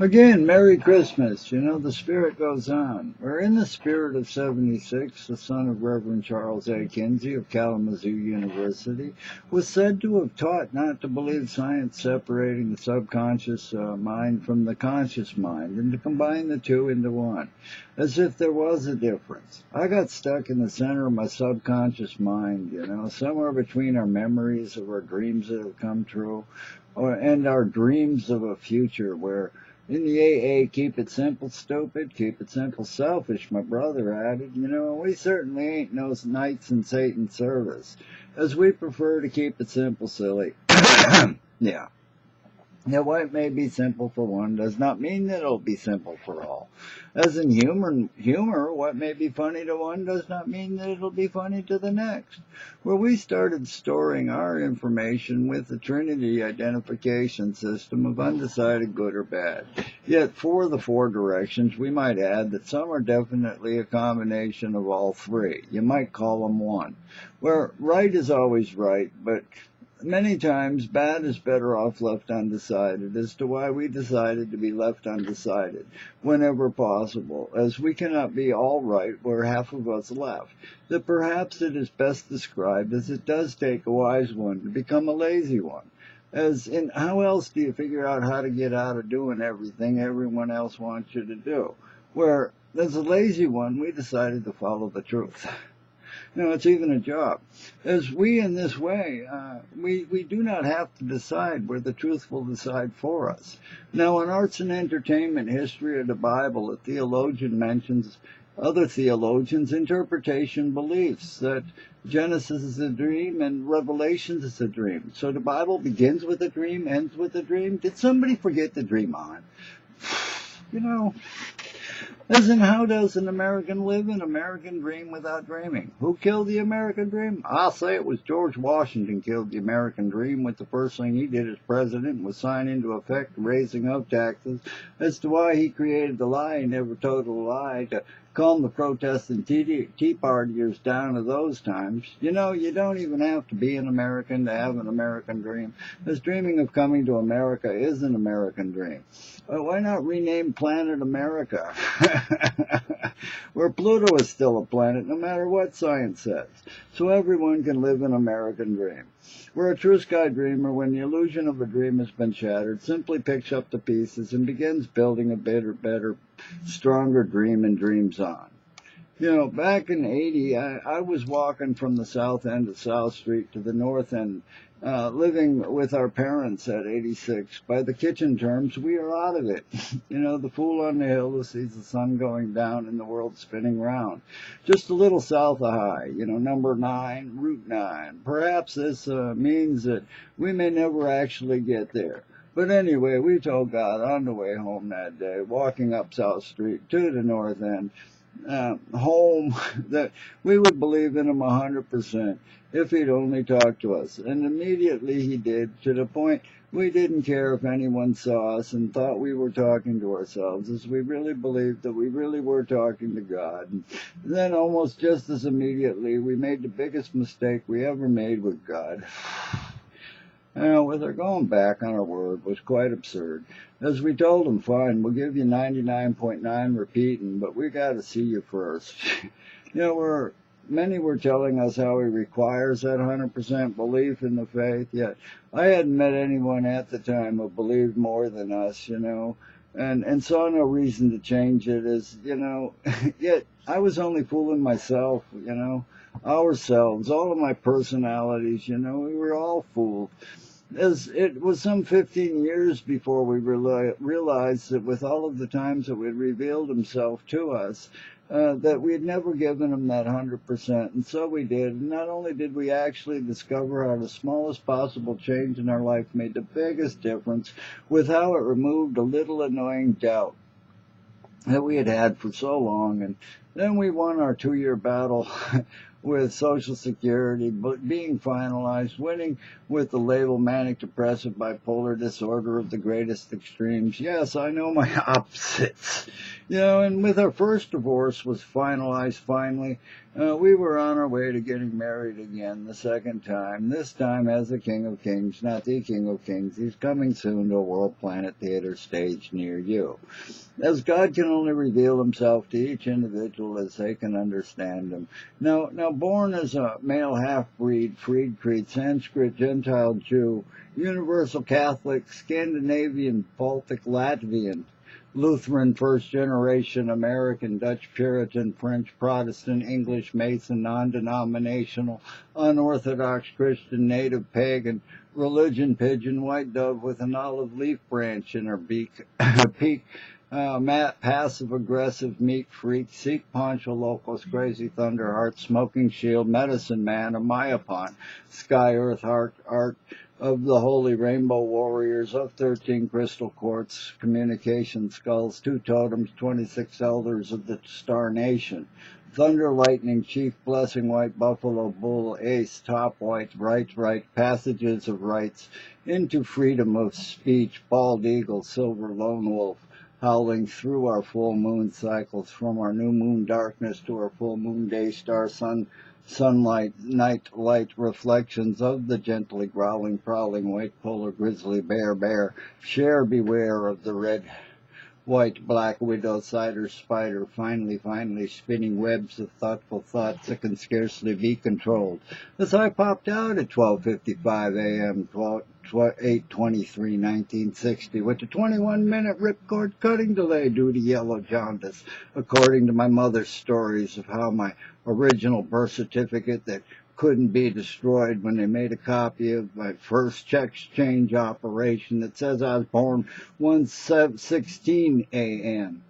Again, Merry Christmas. You know, the spirit goes on. We're in the spirit of 76, the son of Reverend Charles A. Kinsey of Kalamazoo University, was said to have taught not to believe science separating the subconscious mind from the conscious mind and to combine the two into one, as if there was a difference. I got stuck in the center of my subconscious mind, you know, somewhere between our memories of our dreams that have come true and our dreams of a future where in the AA, keep it simple, stupid, keep it simple, selfish, my brother added. You know, we certainly ain't no knights in Satan's service, as we prefer to keep it simple, silly. Yeah. Now, what may be simple for one does not mean that it'll be simple for all. As in humor, what may be funny to one does not mean that it'll be funny to the next. Well, we started storing our information with the Trinity identification system of undecided good or bad. Yet, for the four directions, we might add that some are definitely a combination of all three. You might call them one. Where right is always right, but many times, bad is better off left undecided, as to why we decided to be left undecided whenever possible, as we cannot be all right where half of us left. That perhaps it is best described as it does take a wise one to become a lazy one. As in, how else do you figure out how to get out of doing everything everyone else wants you to do? Where, as a lazy one, we decided to follow the truth. You know, it's even a job. As we, in this way, we do not have to decide where the truth will decide for us. Now, in arts and entertainment history of the Bible, a theologian mentions other theologians' interpretation beliefs that Genesis is a dream and Revelation is a dream. So the Bible begins with a dream, ends with a dream. Did somebody forget the dream on? You know, as in, how does an American live an American dream without dreaming? Who killed the American dream? I'll say it was George Washington killed the American dream with the first thing he did as president was sign into effect raising of taxes. As to why he created the lie, he never told a lie to calm the protesting Tea Partiers down to those times. You know, you don't even have to be an American to have an American dream, as dreaming of coming to America is an American dream. Why not rename planet America? Where Pluto is still a planet, no matter what science says, so everyone can live an American dream. Where a true sky dreamer, when the illusion of a dream has been shattered, simply picks up the pieces and begins building a better, stronger dream and dreams on. You know, back in '80, I was walking from the south end of South Street to the north end, living with our parents at 86. By the kitchen terms, we are out of it. You know, the fool on the hill who sees the sun going down and the world spinning round. Just a little south of High, you know, number 9, Route 9. Perhaps this means that we may never actually get there. But anyway, we told God on the way home that day, walking up South Street to the north end, home, that we would believe in him 100% if he'd only talk to us. And immediately he did, to the point we didn't care if anyone saw us and thought we were talking to ourselves, as we really believed that we really were talking to God. And then almost just as immediately, we made the biggest mistake we ever made with God. With our going back on our word was quite absurd. As we told him, fine, we'll give you 99.9 repeating, but we got to see you first. You know, many were telling us how he requires that 100% belief in the faith, yet I hadn't met anyone at the time who believed more than us, you know, and saw no reason to change it, as, you know, yet I was only fooling myself, you know, ourselves, all of my personalities, you know, we were all fooled. As it was some 15 years before we realized that with all of the times that we had revealed himself to us, that we had never given him that 100%, and so we did. And not only did we actually discover how the smallest possible change in our life made the biggest difference, with how it removed a little annoying doubt that we had had for so long, and then we won our 2-year battle with Social Security being finalized, winning with the label manic depressive bipolar disorder of the greatest extremes. Yes, I know my opposites. You know, and with our first divorce was finalized finally, We were on our way to getting married again the second time, this time as the King of Kings, not the King of Kings. He's coming soon to a World Planet Theater stage near you. As God can only reveal himself to each individual as they can understand him. Now born as a male half-breed, freed Creed, Sanskrit, Gentile Jew, Universal Catholic, Scandinavian, Baltic, Latvian, Lutheran, first-generation, American, Dutch, Puritan, French, Protestant, English, Mason, non-denominational, unorthodox Christian, native, pagan, religion, pigeon, white dove with an olive leaf branch in her beak, peak, passive-aggressive, meek freak, Sikh, poncho, locals, crazy, thunderheart, smoking shield, medicine man, a Mayapon, sky, earth, heart, art, of the holy rainbow warriors, of 13 crystal quartz, communication skulls, 2 totems, 26 elders of the star nation, thunder, lightning, chief, blessing, white buffalo, bull, ace, top, white, right, passages of rights, into freedom of speech, bald eagle, silver, lone wolf, howling through our full moon cycles, from our new moon darkness to our full moon day star, sunlight, night light, reflections of the gently growling, prowling, white polar grizzly bear, share beware of the red, white, black widow, cider, spider, finally spinning webs of thoughtful thoughts that can scarcely be controlled. As I popped out at 12:55 a.m., 8/23/1960, with a 21-minute ripcord cutting delay due to yellow jaundice, according to my mother's stories of how my original birth certificate that couldn't be destroyed when they made a copy of my first check exchange operation that says I was born 1:16 a.m.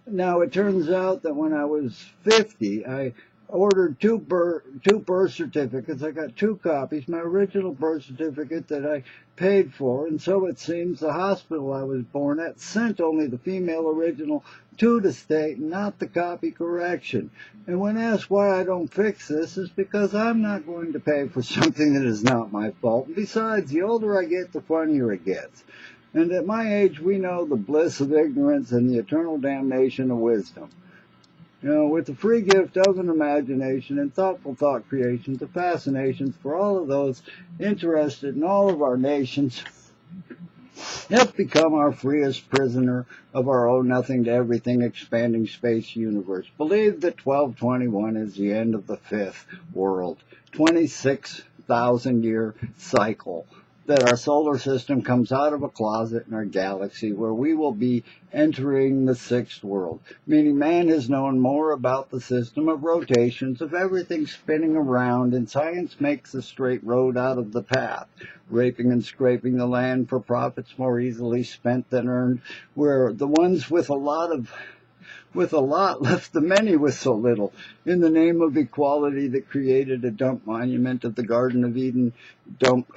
Now, it turns out that when I was 50, I ordered two birth certificates. I got 2 copies, my original birth certificate that I paid for, and so it seems the hospital I was born at sent only the female original to the state, not the copy correction. And when asked why I don't fix this, is because I'm not going to pay for something that is not my fault. And besides, the older I get, the funnier it gets. And at my age, we know the bliss of ignorance and the eternal damnation of wisdom. You know, with the free gift of an imagination and thoughtful thought creations, the fascinations for all of those interested in all of our nations, have become our freest prisoner of our own nothing to everything expanding space universe. Believe that 1221 is the end of the 5th world, 26,000-year cycle, that our solar system comes out of a closet in our galaxy where we will be entering the 6th world, meaning man has known more about the system of rotations, of everything spinning around, and science makes a straight road out of the path, raping and scraping the land for profits more easily spent than earned, where the ones with a lot left the many with so little, in the name of equality that created a dump monument of the Garden of Eden dump,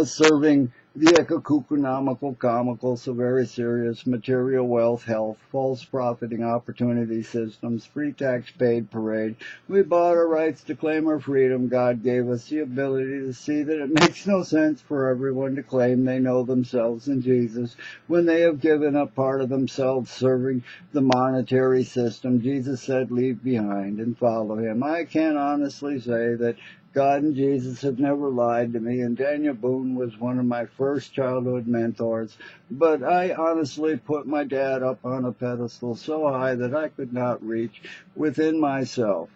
serving the economical, comical, so very serious, material wealth, health, false profiting opportunity systems, free tax paid parade. We bought our rights to claim our freedom. God gave us the ability to see that it makes no sense for everyone to claim they know themselves in Jesus when they have given up part of themselves serving the monetary system. Jesus said, leave behind and follow him. I can honestly say that God and Jesus have never lied to me, and Daniel Boone was one of my first childhood mentors, but I honestly put my dad up on a pedestal so high that I could not reach within myself.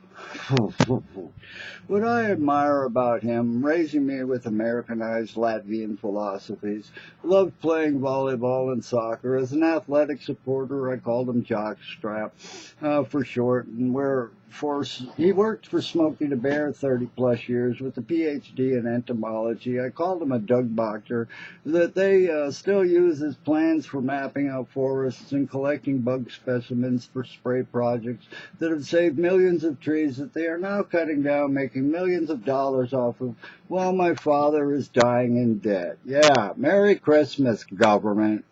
What I admire about him, raising me with Americanized Latvian philosophies, loved playing volleyball and soccer. As an athletic supporter, I called him Jockstrap for short, and he worked for Smokey the Bear 30-plus years with a PhD in entomology. I called him a Doug Bochter, that they still use his plans for mapping out forests and collecting bug specimens for spray projects that have saved millions of trees that they are now cutting down, making millions of dollars off of, while my father is dying in debt. Yeah, Merry Christmas, government.